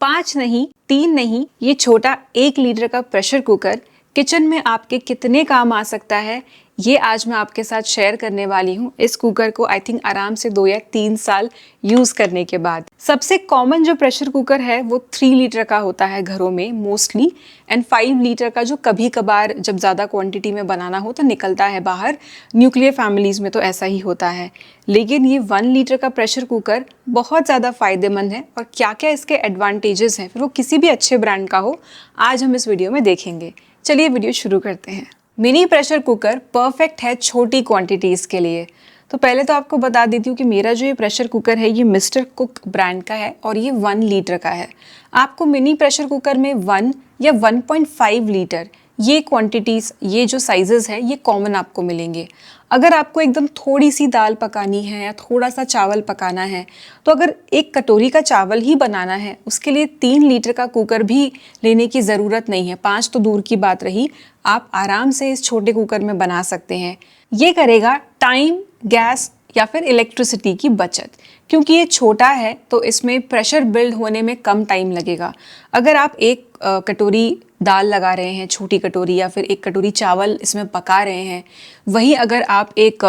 5 नहीं, 3 नहीं, ये छोटा 1 लीटर का प्रेशर कुकर किचन में आपके कितने काम आ सकता है, ये आज मैं आपके साथ शेयर करने वाली हूँ। इस कुकर को आई थिंक आराम से 2 या 3 साल यूज करने के बाद। सबसे कॉमन जो प्रेशर कुकर है वो 3 लीटर का होता है घरों में मोस्टली, एंड 5 लीटर का जो कभी कभार जब ज़्यादा क्वांटिटी में बनाना हो तो निकलता है बाहर। न्यूक्लियर फैमिलीज़ में तो ऐसा ही होता है। लेकिन ये 1 लीटर का प्रेशर कुकर बहुत ज़्यादा फ़ायदेमंद है, और क्या क्या इसके एडवांटेजेस हैं, फिर वो किसी भी अच्छे ब्रांड का हो, आज हम इस वीडियो में देखेंगे। चलिए वीडियो शुरू करते हैं। मिनी प्रेशर कुकर परफेक्ट है छोटी क्वांटिटीज़ के लिए। तो पहले तो आपको बता देती हूँ कि मेरा जो ये प्रेशर कुकर है ये मिस्टर कुक ब्रांड का है और ये 1 लीटर का है। आपको मिनी प्रेशर कुकर में 1 या 1.5 लीटर ये क्वांटिटीज़, ये जो साइजेस है ये कॉमन आपको मिलेंगे। अगर आपको एकदम थोड़ी सी दाल पकानी है या थोड़ा सा चावल पकाना है, तो अगर 1 कटोरी का चावल ही बनाना है, उसके लिए 3 लीटर का कुकर भी लेने की ज़रूरत नहीं है। 5 तो दूर की बात रही, आप आराम से इस छोटे कुकर में बना सकते हैं। ये करेगा टाइम, गैस या फिर इलेक्ट्रिसिटी की बचत। क्योंकि ये छोटा है तो इसमें प्रेशर बिल्ड होने में कम टाइम लगेगा। अगर आप 1 कटोरी दाल लगा रहे हैं, छोटी कटोरी, या फिर 1 कटोरी चावल इसमें पका रहे हैं, वही अगर आप एक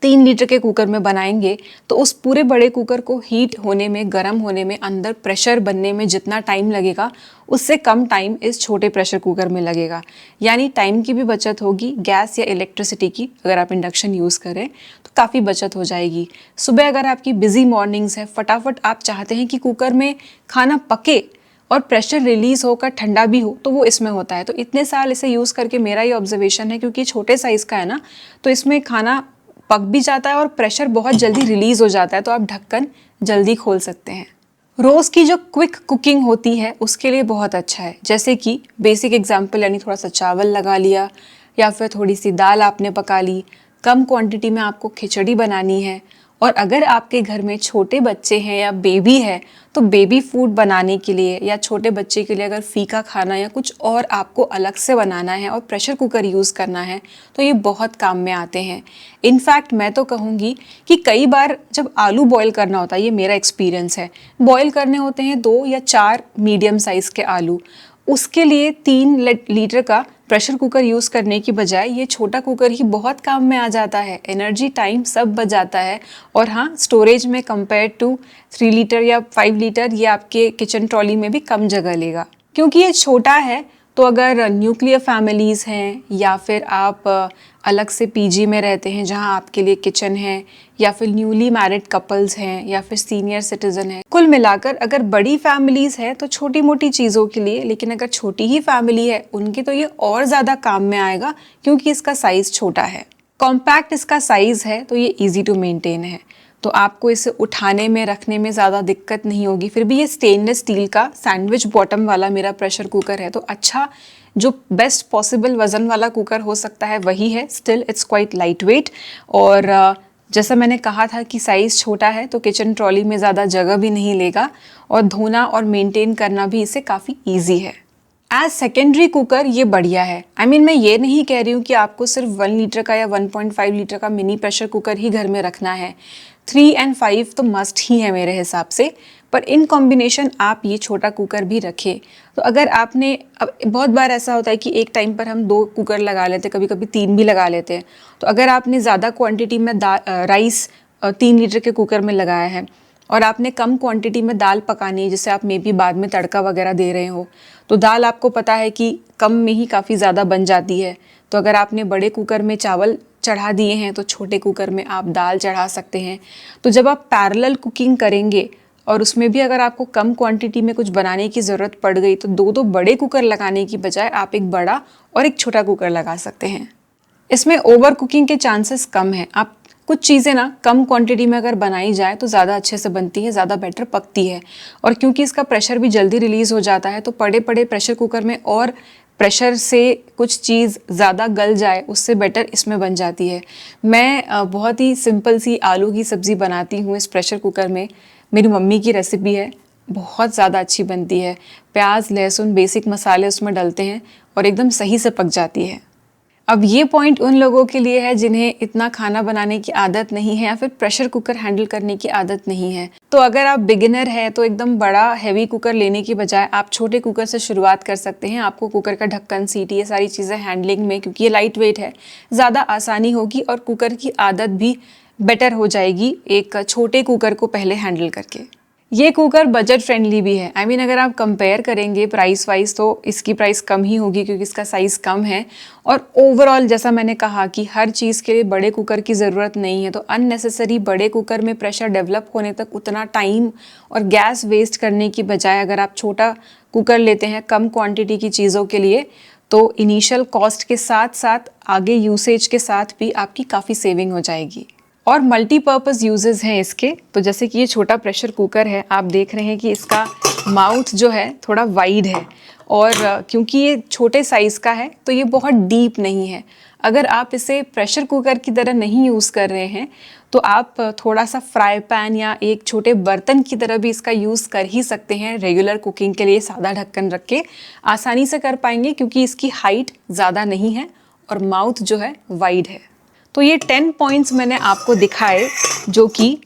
3 लीटर के कुकर में बनाएंगे तो उस पूरे बड़े कुकर को हीट होने में, गर्म होने में, अंदर प्रेशर बनने में जितना टाइम लगेगा उससे कम टाइम इस छोटे प्रेशर कुकर में लगेगा। यानी टाइम की भी बचत होगी, गैस या इलेक्ट्रिसिटी की अगर आप इंडक्शन यूज़ करें तो काफ़ी बचत हो जाएगी। सुबह अगर आपकी बिजी मॉर्निंग्स है, फटाफट आप चाहते हैं कि कुकर में खाना पके और प्रेशर रिलीज होकर ठंडा भी हो, तो वो इसमें होता है। तो इतने साल इसे यूज़ करके मेरा ये ऑब्जर्वेशन है, क्योंकि छोटे साइज़ का है ना, तो इसमें खाना पक भी जाता है और प्रेशर बहुत जल्दी रिलीज हो जाता है, तो आप ढक्कन जल्दी खोल सकते हैं। रोज़ की जो क्विक कुकिंग होती है उसके लिए बहुत अच्छा है। जैसे कि बेसिक एग्जांपल, यानी थोड़ा सा चावल लगा लिया या फिर थोड़ी सी दाल आपने पका ली, कम क्वांटिटी में आपको खिचड़ी बनानी है, और अगर आपके घर में छोटे बच्चे हैं या बेबी है तो बेबी फूड बनाने के लिए, या छोटे बच्चे के लिए अगर फीका खाना या कुछ और आपको अलग से बनाना है और प्रेशर कुकर यूज़ करना है, तो ये बहुत काम में आते हैं। इनफैक्ट मैं तो कहूँगी कि कई बार जब आलू बॉईल करना होता है, ये मेरा एक्सपीरियंस है, बॉईल करने होते हैं 2 या 4 मीडियम साइज़ के आलू, उसके लिए 3 लीटर का प्रेशर कुकर यूज़ करने की बजाय ये छोटा कुकर ही बहुत काम में आ जाता है। एनर्जी, टाइम सब बच जाता है। और हाँ, स्टोरेज में कंपेयर टू 3 लीटर या 5 लीटर ये आपके किचन ट्रॉली में भी कम जगह लेगा। क्योंकि ये छोटा है तो अगर न्यूक्लियर फैमिलीज़ हैं या फिर आप अलग से पीजी में रहते हैं जहां आपके लिए किचन है, या फिर न्यूली मैरिड कपल्स हैं, या फिर सीनियर सिटीजन हैं, कुल मिलाकर अगर बड़ी फैमिलीज़ है तो छोटी मोटी चीज़ों के लिए, लेकिन अगर छोटी ही फैमिली है उनकी तो ये और ज़्यादा काम में आएगा, क्योंकि इसका साइज़ छोटा है। कॉम्पैक्ट इसका साइज़ है तो ये ईजी टू मेंटेन है, तो आपको इसे उठाने में, रखने में ज़्यादा दिक्कत नहीं होगी। फिर भी ये स्टेनलेस स्टील का सैंडविच बॉटम वाला मेरा प्रेशर कुकर है, तो अच्छा जो बेस्ट पॉसिबल वज़न वाला कुकर हो सकता है वही है। Still it's quite light weight, और जैसा मैंने कहा था कि साइज़ छोटा है तो किचन ट्रॉली में ज़्यादा जगह भी नहीं लेगा, और धोना और मेंटेन करना भी इसे काफ़ी ईजी है। एज सेकेंडरी कुकर ये बढ़िया है। मैं ये नहीं कह रही हूँ कि आपको सिर्फ 1 लीटर का या 1.5 लीटर का मिनी प्रेशर कुकर ही घर में रखना है। 3 और 5 तो मस्ट ही है मेरे हिसाब से, पर इन कॉम्बिनेशन आप ये छोटा कुकर भी रखें। तो अगर आपने, अब बहुत बार ऐसा होता है कि एक टाइम पर हम 2 कुकर लगा लेते हैं, कभी कभी 3 भी लगा लेते हैं। तो अगर आपने ज़्यादा क्वांटिटी में राइस 3 लीटर के कुकर में लगाया है और आपने कम क्वांटिटी में दाल पकानी है, जिससे आप मे बी बाद में तड़का वगैरह दे रहे हो, तो दाल आपको पता है कि कम में ही काफ़ी ज़्यादा बन जाती है। तो अगर आपने बड़े कुकर में चावल चढ़ा दिए हैं तो छोटे कुकर में आप दाल चढ़ा सकते हैं। तो जब आप पैरेलल कुकिंग करेंगे और उसमें भी अगर आपको कम क्वांटिटी में कुछ बनाने की ज़रूरत पड़ गई, तो 2 बड़े कुकर लगाने की बजाय आप एक बड़ा और एक छोटा कुकर लगा सकते हैं। इसमें ओवर कुकिंग के चांसेस कम हैं। आप कुछ चीज़ें ना कम क्वांटिटी में अगर बनाई जाए तो ज़्यादा अच्छे से बनती है, ज़्यादा बेटर पकती है। और क्योंकि इसका प्रेशर भी जल्दी रिलीज़ हो जाता है, तो बड़े बड़े प्रेशर कुकर में और प्रेशर से कुछ चीज़ ज़्यादा गल जाए उससे बेटर इसमें बन जाती है। मैं बहुत ही सिंपल सी आलू की सब्ज़ी बनाती हूँ इस प्रेशर कुकर में। मेरी मम्मी की रेसिपी है, बहुत ज़्यादा अच्छी बनती है। प्याज, लहसुन, बेसिक मसाले उसमें डलते हैं और एकदम सही से पक जाती है। अब ये पॉइंट उन लोगों के लिए है जिन्हें इतना खाना बनाने की आदत नहीं है या फिर प्रेशर कुकर हैंडल करने की आदत नहीं है। तो अगर आप बिगिनर हैं तो एकदम बड़ा हैवी कुकर लेने की बजाय आप छोटे कुकर से शुरुआत कर सकते हैं। आपको कुकर का ढक्कन, सीटी, ये सारी चीज़ें हैंडलिंग में, क्योंकि ये लाइट वेट है, ज़्यादा आसानी होगी और कुकर की आदत भी बेटर हो जाएगी एक छोटे कुकर को पहले हैंडल करके। ये कुकर बजट फ्रेंडली भी है। अगर आप कंपेयर करेंगे प्राइस वाइज तो इसकी प्राइस कम ही होगी क्योंकि इसका साइज़ कम है। और ओवरऑल जैसा मैंने कहा कि हर चीज़ के लिए बड़े कुकर की ज़रूरत नहीं है, तो अननेसेसरी बड़े कुकर में प्रेशर डेवलप होने तक उतना टाइम और गैस वेस्ट करने की बजाय अगर आप छोटा कुकर लेते हैं कम क्वान्टिटी की चीज़ों के लिए, तो इनिशियल कॉस्ट के साथ साथ आगे यूसेज के साथ भी आपकी काफ़ी सेविंग हो जाएगी। और मल्टीपर्पज़ यूजेस हैं इसके। तो जैसे कि ये छोटा प्रेशर कुकर है, आप देख रहे हैं कि इसका माउथ जो है थोड़ा वाइड है और क्योंकि ये छोटे साइज़ का है तो ये बहुत डीप नहीं है। अगर आप इसे प्रेशर कुकर की तरह नहीं यूज़ कर रहे हैं तो आप थोड़ा सा फ्राई पैन या एक छोटे बर्तन की तरह भी इसका यूज़ कर ही सकते हैं। रेगुलर कुकिंग के लिए सादा ढक्कन रख के आसानी से कर पाएंगे क्योंकि इसकी हाइट ज़्यादा नहीं है और माउथ जो है वाइड है। तो ये 10 पॉइंट्स मैंने आपको दिखाए जो कि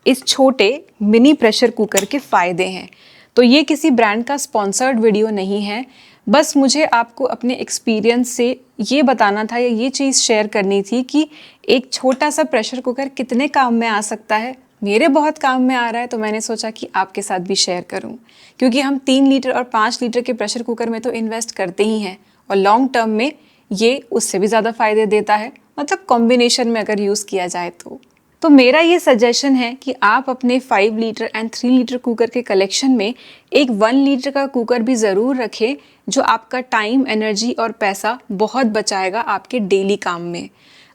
इस छोटे मिनी प्रेशर कुकर के फ़ायदे हैं। तो ये किसी ब्रांड का स्पॉन्सर्ड वीडियो नहीं है, बस मुझे आपको अपने एक्सपीरियंस से ये बताना था या ये चीज़ शेयर करनी थी कि एक छोटा सा प्रेशर कुकर कितने काम में आ सकता है। मेरे बहुत काम में आ रहा है तो मैंने सोचा कि आपके साथ भी शेयर करूं, क्योंकि हम 3 लीटर और 5 लीटर के प्रेशर कुकर में तो इन्वेस्ट करते ही हैं और लॉन्ग टर्म में ये उससे भी ज़्यादा फ़ायदे देता है, मतलब कॉम्बिनेशन में अगर यूज़ किया जाए तो मेरा ये सजेशन है कि आप अपने 5 लीटर एंड 3 लीटर कुकर के कलेक्शन में एक 1 लीटर का कुकर भी ज़रूर रखें, जो आपका टाइम, एनर्जी और पैसा बहुत बचाएगा आपके डेली काम में।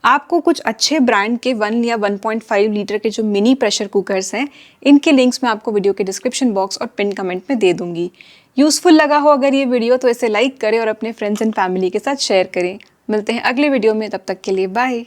आपको कुछ अच्छे ब्रांड के 1 या 1.5 लीटर के जो मिनी प्रेशर कुकर्स हैं, इनके लिंक्स मैं आपको वीडियो के डिस्क्रिप्शन बॉक्स और पिन कमेंट में दे दूंगी। यूज़फुल लगा हो अगर ये वीडियो तो इसे लाइक करें और अपने फ्रेंड्स एंड फैमिली के साथ शेयर करें। मिलते हैं अगले वीडियो में, तब तक के लिए बाय।